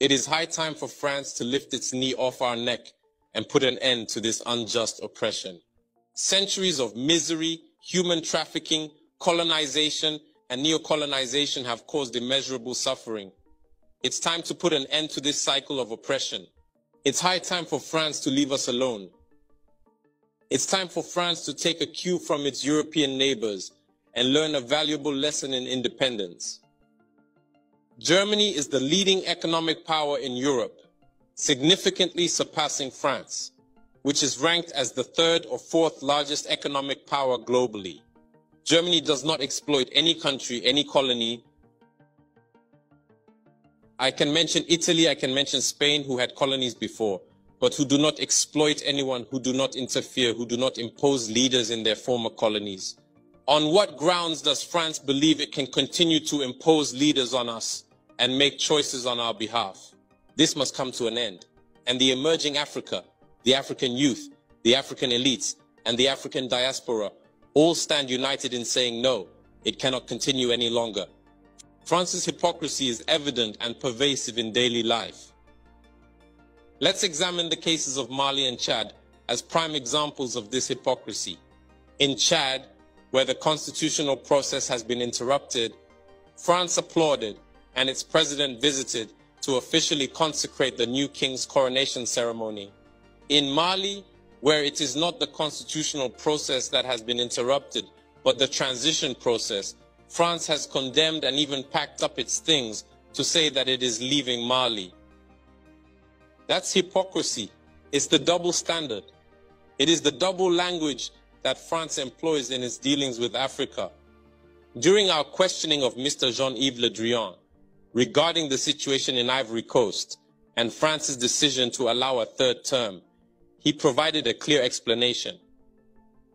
It is high time for France to lift its knee off our neck and put an end to this unjust oppression. Centuries of misery, human trafficking, colonization, and neocolonization have caused immeasurable suffering. It's time to put an end to this cycle of oppression. It's high time for France to leave us alone. It's time for France to take a cue from its European neighbors and learn a valuable lesson in independence. Germany is the leading economic power in Europe, significantly surpassing France, which is ranked as the third or fourth largest economic power globally. Germany does not exploit any country, any colony. I can mention Italy, I can mention Spain, who had colonies before, but who do not exploit anyone, who do not interfere, who do not impose leaders in their former colonies. On what grounds does France believe it can continue to impose leaders on us and make choices on our behalf? This must come to an end. And the emerging Africa, the African youth, the African elites, and the African diaspora all stand united in saying no, it cannot continue any longer. France's hypocrisy is evident and pervasive in daily life. Let's examine the cases of Mali and Chad as prime examples of this hypocrisy. In Chad, where the constitutional process has been interrupted, France applauded and its president visited to officially consecrate the new king's coronation ceremony. In Mali, where it is not the constitutional process that has been interrupted, but the transition process, France has condemned and even packed up its things to say that it is leaving Mali. That's hypocrisy. It's the double standard. It is the double language that France employs in its dealings with Africa. During our questioning of Mr. Jean-Yves Le Drian regarding the situation in Ivory Coast and France's decision to allow a third term, he provided a clear explanation.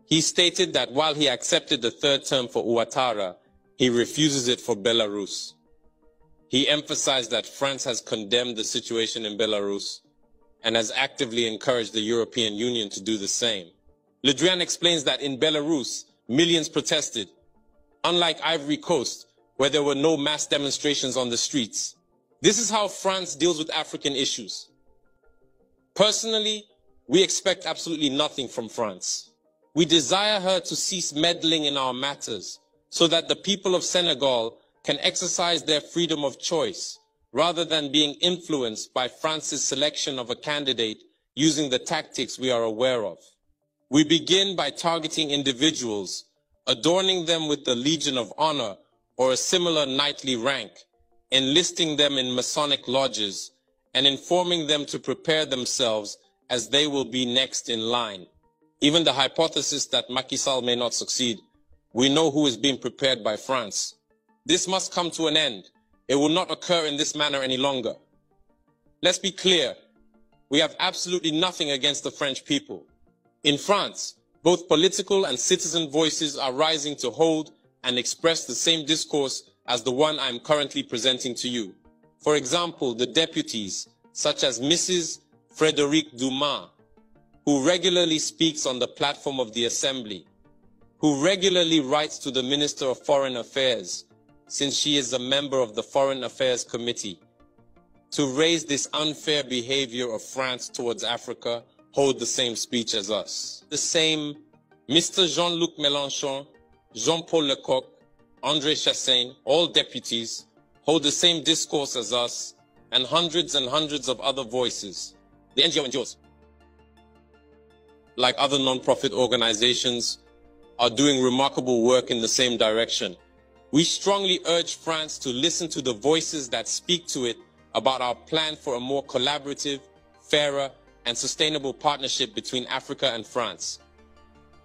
He stated that while he accepted the third term for Ouattara, he refuses it for Belarus. He emphasized that France has condemned the situation in Belarus and has actively encouraged the European Union to do the same. Le Drian explains that in Belarus, millions protested, unlike Ivory Coast, where there were no mass demonstrations on the streets. This is how France deals with African issues. Personally, we expect absolutely nothing from France. We desire her to cease meddling in our matters so that the people of Senegal can exercise their freedom of choice rather than being influenced by France's selection of a candidate using the tactics we are aware of. We begin by targeting individuals, adorning them with the Legion of Honor or a similar knightly rank, enlisting them in Masonic lodges, and informing them to prepare themselves as they will be next in line. Even the hypothesis that Macky Sall may not succeed, we know who is being prepared by France. This must come to an end. It will not occur in this manner any longer. Let's be clear. We have absolutely nothing against the French people. In France, both political and citizen voices are rising to hold and express the same discourse as the one I am currently presenting to you. For example, the deputies, such as Mrs. Frédérique Dumas, who regularly speaks on the platform of the Assembly, who regularly writes to the Minister of Foreign Affairs, since she is a member of the Foreign Affairs Committee, to raise this unfair behavior of France towards Africa, hold the same speech as us. The same Mr. Jean-Luc Mélenchon, Jean-Paul Lecoq, André Chassaigne, all deputies, hold the same discourse as us, and hundreds of other voices. The NGO endures. Like other non-profit organizations, are doing remarkable work in the same direction. We strongly urge France to listen to the voices that speak to it about our plan for a more collaborative, fairer, and sustainable partnership between Africa and France.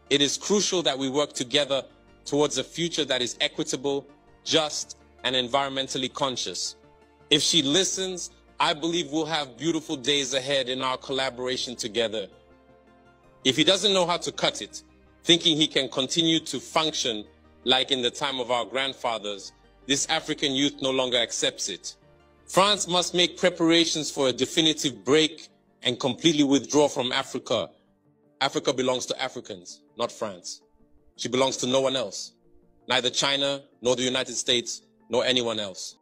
It is crucial that we work together towards a future that is equitable, just, and environmentally conscious. If she listens, I believe we'll have beautiful days ahead in our collaboration together. If he doesn't know how to cut it, thinking he can continue to function like in the time of our grandfathers, this African youth no longer accepts it. France must make preparations for a definitive break and completely withdraw from Africa. Africa belongs to Africans, not France. She belongs to no one else, neither China, nor the United States, nor anyone else.